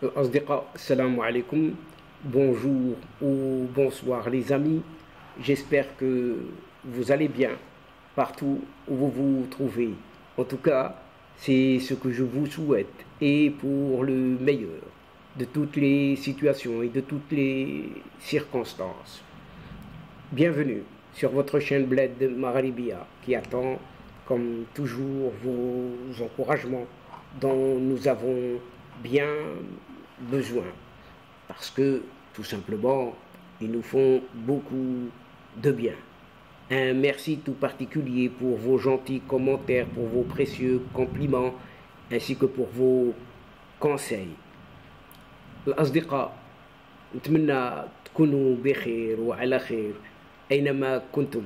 Asdiqa, salam alaikum, bonjour ou bonsoir les amis, j'espère que vous allez bien partout où vous vous trouvez. En tout cas, c'est ce que je vous souhaite et pour le meilleur de toutes les situations et de toutes les circonstances. Bienvenue sur votre chaîne Bled Maralibia qui attend comme toujours vos encouragements dont nous avons bien besoin parce que tout simplement ils nous font beaucoup de bien. Un merci tout particulier pour vos gentils commentaires, pour vos précieux compliments ainsi que pour vos conseils. الأصدقاء نتمنى تكونوا بخير وعلى خير أينما كنتم.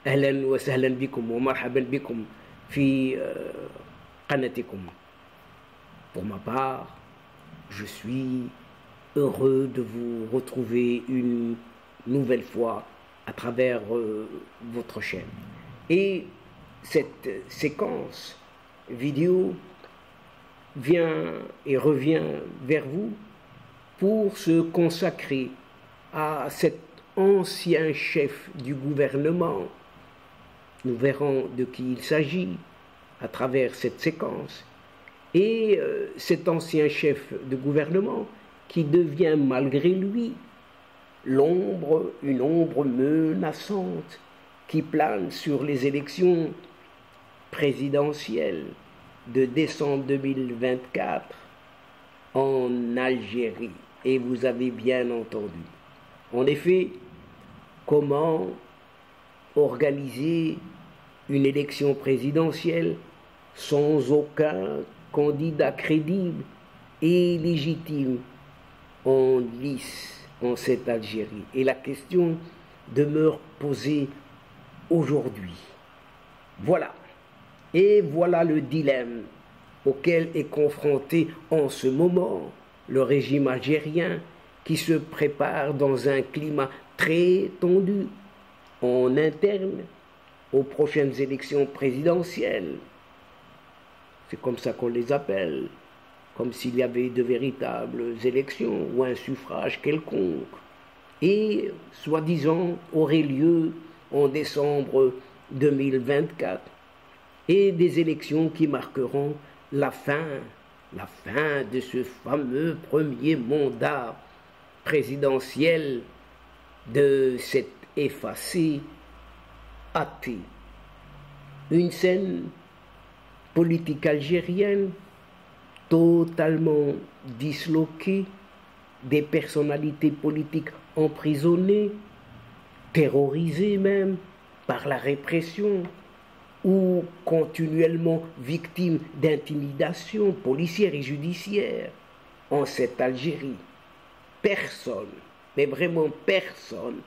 أهلا وسهلا بكم ومرحبا بكم في قناتكم. Pour ma part, je suis heureux de vous retrouver une nouvelle fois à travers votre chaîne. Et cette séquence vidéo vient et revient vers vous pour se consacrer à cet ancien chef du gouvernement. Nous verrons de qui il s'agit à travers cette séquence. Et cet ancien chef de gouvernement qui devient malgré lui une ombre menaçante qui plane sur les élections présidentielles de décembre 2024 en Algérie. Et vous avez bien entendu. En effet, comment organiser une élection présidentielle sans aucun candidat crédible et légitime en lice en cette Algérie. Et la question demeure posée aujourd'hui. Voilà. Et voilà le dilemme auquel est confronté en ce moment le régime algérien qui se prépare dans un climat très tendu en interne aux prochaines élections présidentielles. C'est comme ça qu'on les appelle, comme s'il y avait de véritables élections ou un suffrage quelconque. Et, soi-disant, aurait lieu en décembre 2024. Et des élections qui marqueront la fin de ce fameux premier mandat présidentiel de cet effacé athée. Une scène politique algérienne totalement disloquée, des personnalités politiques emprisonnées, terrorisées même par la répression ou continuellement victimes d'intimidation policière et judiciaire en cette Algérie. Personne, mais vraiment personne,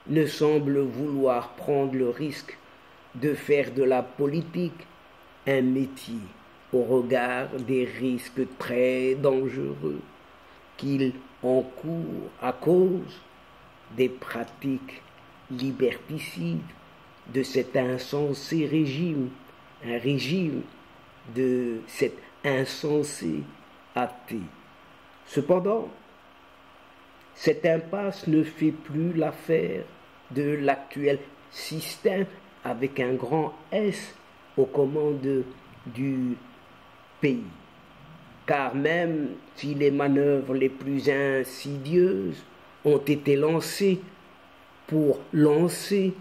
ne semble vouloir prendre le risque de faire de la politique un métier au regard des risques très dangereux qu'il encourt à cause des pratiques liberticides de cet insensé régime, un régime de cet insensé athée. Cependant, cette impasse ne fait plus l'affaire de l'actuel système avec un grand S aux commandes du pays. Car même si les manœuvres les plus insidieuses ont été lancées pour lancer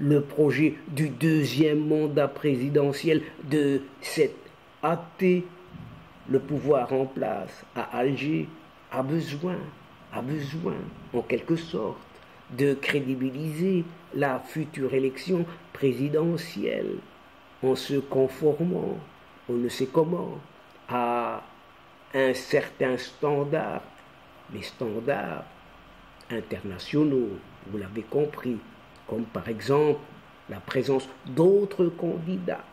le projet du deuxième mandat présidentiel de cet athée, le pouvoir en place à Alger a besoin en quelque sorte de crédibiliser la future élection présidentielle en se conformant, on ne sait comment, à un certain standard, les standards internationaux, vous l'avez compris, comme par exemple la présence d'autres candidats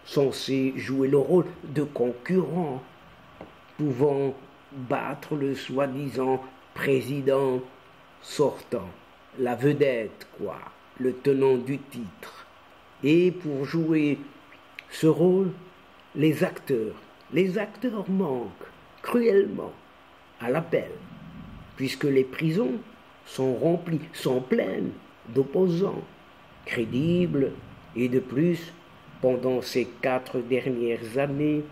censés jouer le rôle de concurrents, pouvant battre le soi-disant président sortant, la vedette quoi, le tenant du titre. Et pour jouer ce rôle, les acteurs manquent cruellement. à l'appel, puisque les prisons sont remplies, sont pleines d'opposants crédibles, et de plus, pendant ces 4 dernières années,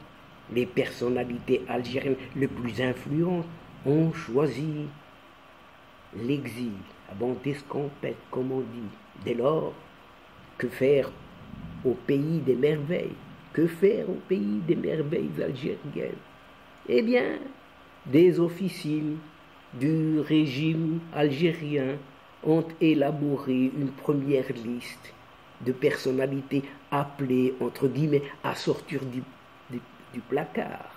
les personnalités algériennes les plus influentes ont choisi l'exil, la bande d'escampette, comme on dit. Dès lors, que faire au pays des merveilles? Que faire au pays des merveilles algériennes? Eh bien, des officines du régime algérien ont élaboré une première liste de personnalités appelées, entre guillemets, à sortir du placard,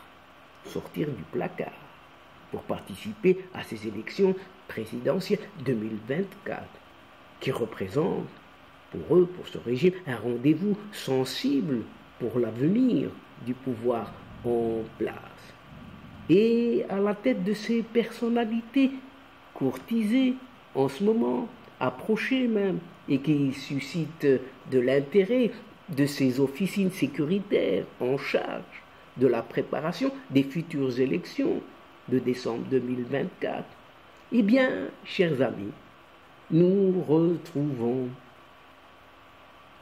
pour participer à ces élections présidentielles 2024, qui représentent pour eux, pour ce régime, un rendez-vous sensible pour l'avenir du pouvoir en place. Et à la tête de ces personnalités courtisées en ce moment, approchées même, et qui suscitent de l'intérêt de ces officines sécuritaires en charge de la préparation des futures élections de décembre 2024. Eh bien, chers amis, nous retrouvons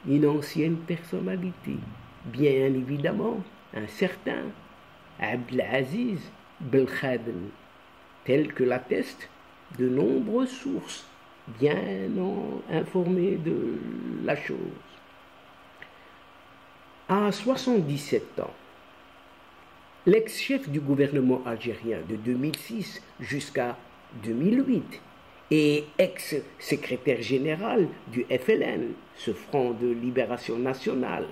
une ancienne personnalité, bien évidemment, un certain Abdelaziz Belkhadem, tel que l'attestent de nombreuses sources bien informées de la chose. À 77 ans, l'ex-chef du gouvernement algérien de 2006 jusqu'à 2008 et ex-secrétaire général du FLN, ce Front de Libération Nationale,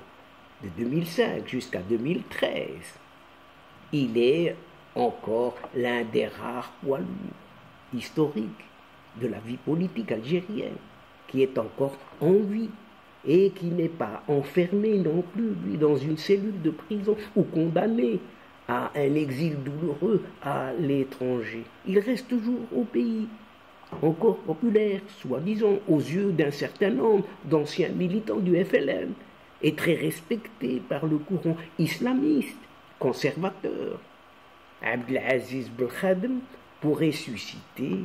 de 2005 jusqu'à 2013, il est encore l'un des rares poids lourds historiques de la vie politique algérienne qui est encore en vie et qui n'est pas enfermé non plus, lui, dans une cellule de prison ou condamné à un exil douloureux à l'étranger. Il reste toujours au pays, encore populaire, soi-disant, aux yeux d'un certain nombre d'anciens militants du FLN, et très respecté par le courant islamiste conservateur. Abdelaziz Belkhadem pourrait susciter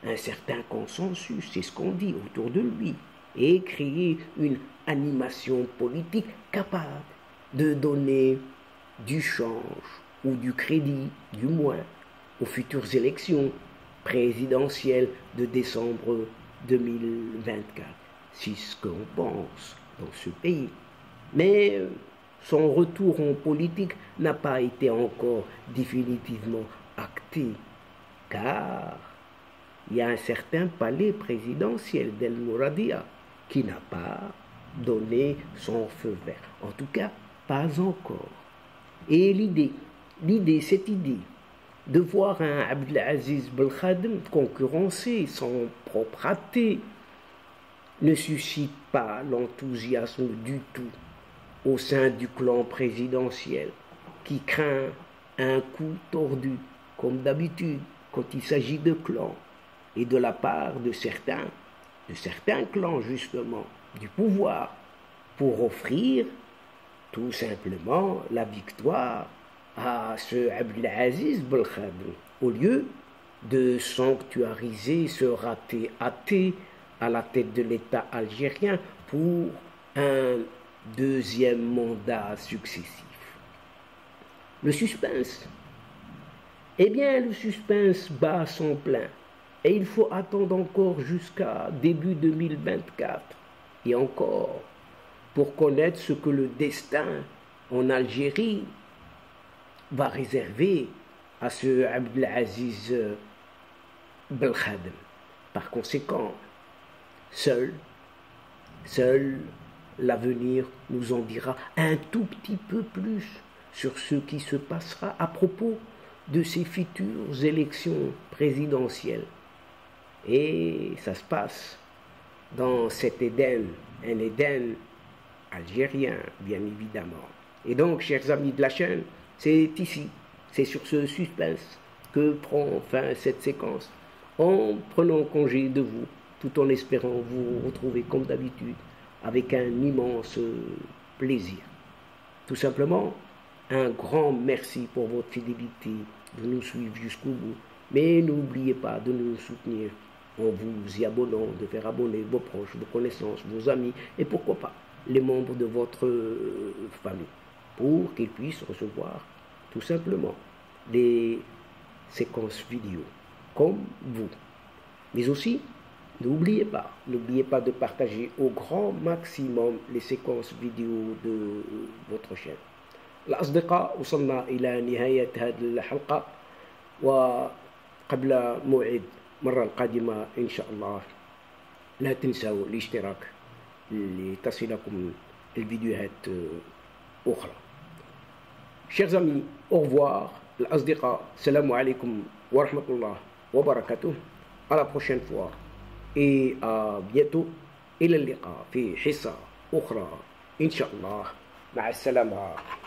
un certain consensus, c'est ce qu'on dit, autour de lui, et créer une animation politique capable de donner du change ou du crédit, du moins, aux futures élections présidentielles de décembre 2024. C'est ce qu'on pense dans ce pays. Mais son retour en politique n'a pas été encore définitivement acté, car il y a un certain palais présidentiel d'El Mouradia qui n'a pas donné son feu vert. En tout cas, pas encore. Et cette idée de voir un Abdelaziz Belkhadem concurrencer son propre athée ne suscite pas l'enthousiasme du tout au sein du clan présidentiel, qui craint un coup tordu, comme d'habitude, quand il s'agit de clans, et de la part de certains clans, justement, du pouvoir, pour offrir tout simplement la victoire à ce Abdelaziz Belkhadem, au lieu de sanctuariser ce raté athée à la tête de l'État algérien pour un deuxième mandat successif. Le suspense, eh bien, le suspense bat son plein, et il faut attendre encore jusqu'à début 2024, et encore, pour connaître ce que le destin en Algérie va réserver à ce Abdelaziz Belkhadem. Par conséquent, seul l'avenir nous en dira un tout petit peu plus sur ce qui se passera à propos de ces futures élections présidentielles. Et ça se passe dans cet Éden, un Éden algérien, bien évidemment. Et donc, chers amis de la chaîne, c'est ici, c'est sur ce suspense que prend fin cette séquence, en prenant congé de vous, tout en espérant vous retrouver comme d'habitude, avec un immense plaisir. Tout simplement, un grand merci pour votre fidélité de nous suivre jusqu'au bout. Mais n'oubliez pas de nous soutenir en vous y abonnant, de faire abonner vos proches, vos connaissances, vos amis et pourquoi pas les membres de votre famille pour qu'ils puissent recevoir tout simplement des séquences vidéo comme vous. Mais aussi, n'oubliez pas de partager au grand maximum les séquences vidéo de votre chaîne. الأصدقاء وصلنا إلى نهاية هذه الحلقة وقبل موعد مرة القادمة إن شاء الله لا تنسوا الاشتراك لتصلكم الفيديوهات أخرى. Chers amis, au revoir. الأصدقاء, السلام عليكم ورحمة الله وبركاته. À la prochaine fois et à bientôt. إلى اللقاء في حصة أخرى إن شاء الله. مع السلامة.